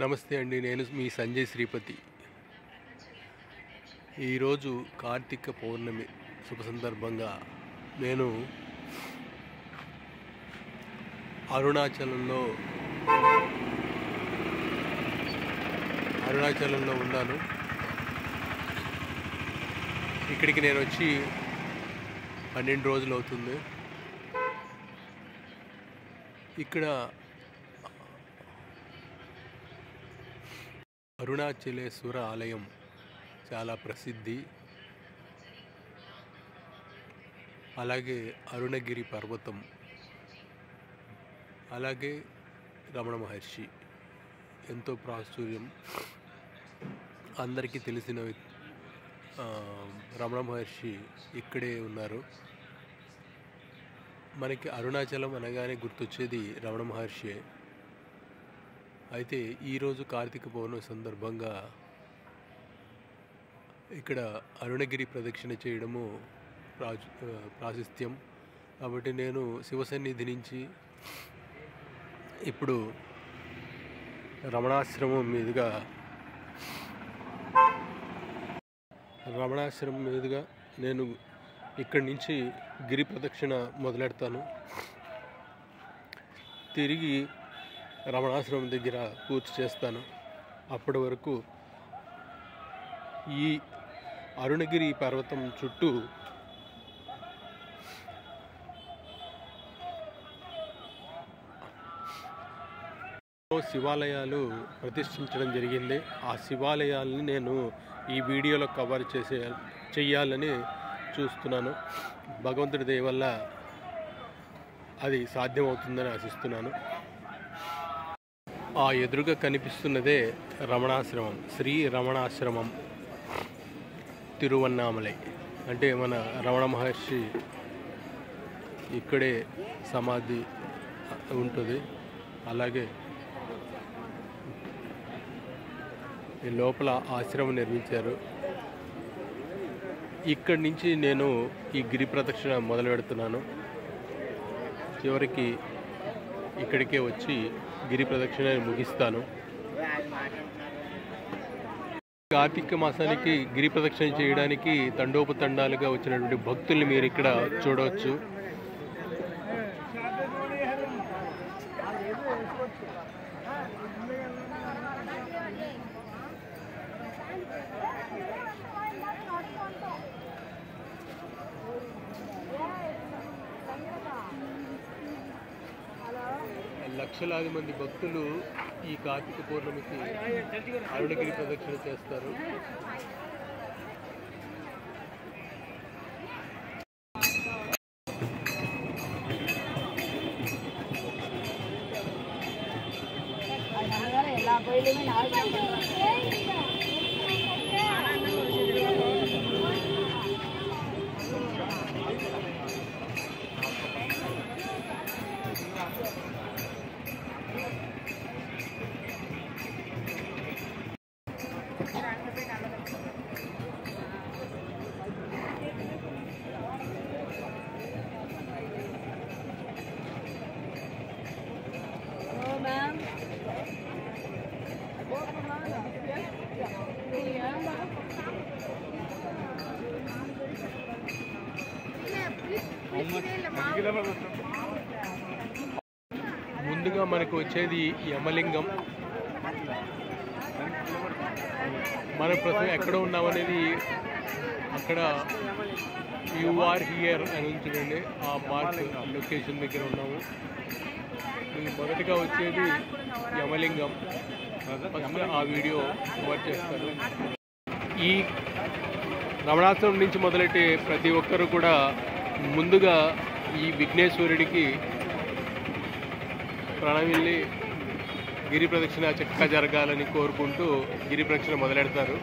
నమస్తే అండి. నేను మీ సంజయ్ శ్రీపతి. ఈరోజు కార్తీక పౌర్ణమి శుభ సందర్భంగా నేను అరుణాచలంలో ఉన్నాను. ఇక్కడికి నేను వచ్చి 12 రోజులు అవుతుంది. ఇక్కడ అరుణాచలేశ్వర ఆలయం చాలా ప్రసిద్ధి. అలాగే అరుణగిరి పర్వతం, అలాగే రమణ మహర్షి ఎంతో ప్రాచుర్యం. అందరికీ తెలిసిన రమణ మహర్షి ఇక్కడే ఉన్నారు. మనకి అరుణాచలం అనగానే గుర్తొచ్చేది రమణ మహర్షి. అయితే ఈరోజు కార్తీక పౌర్ణమి సందర్భంగా ఇక్కడ అరుణగిరి ప్రదక్షిణ చేయడము ప్రాశస్త్యం. కాబట్టి నేను శివసన్నిధి నుంచి ఇప్పుడు రమణాశ్రమం మీదుగా నేను ఇక్కడి నుంచి గిరి ప్రదక్షిణ మొదలెడతాను. తిరిగి రమణాశ్రమం దగ్గర పూర్తి చేస్తాను. అప్పటి వరకు ఈ అరుణగిరి పర్వతం చుట్టూ శివాలయాలు ప్రతిష్ఠించడం జరిగింది. ఆ శివాలయాలని నేను ఈ వీడియోలో కవర్ చెయ్యాలని చూస్తున్నాను. భగవంతుడి దయ వల్ల అది సాధ్యమవుతుందని ఆశిస్తున్నాను. ఆ ఎదురుగా కనిపిస్తున్నదే రమణాశ్రమం, శ్రీ రమణాశ్రమం తిరువన్నామలై. అంటే మన రమణ మహర్షి ఇక్కడే సమాధి ఉంటుంది. అలాగే ఈ లోపల ఆశ్రమం నిర్మించారు. ఇక్కడి నుంచి నేను ఈ గిరి ప్రదక్షిణ మొదలు పెడుతున్నాను. చివరికి ఇక్కడికే వచ్చి గిరి ప్రదక్షిణ ముగిస్తాను. కార్తీక మాసానికి గిరి ప్రదక్షిణ చేయడానికి తండోపతండాలుగా వచ్చినటువంటి భక్తుల్ని మీరు ఇక్కడ చూడవచ్చు. లక్షలాది మంది భక్తులు ఈ కార్తీక పౌర్ణమికి అరుణగిరి ప్రదక్షిణ చేస్తారు. ముందుగా మనకు వచ్చేది యమలింగం. మనం ప్రస్తుతం ఎక్కడ ఉన్నామనేది అక్కడ యూఆర్ హియర్ అని ఉంటుందండి. ఆ మార్క్ లొకేషన్ దగ్గర ఉన్నాము. మొదటిగా వచ్చేది యమలింగం. ఆ వీడియో కవర్ చేస్తారు. ఈ రమణాశ్రమం నుంచి మొదలెట్టే ప్రతి ఒక్కరు కూడా ముందుగా ఈ విఘ్నేశ్వరుడికి ప్రణమిల్లి గిరి ప్రదక్షిణ చక్కగా జరగాలని కోరుకుంటూ గిరి ప్రదక్షిణ మొదలెడతారు.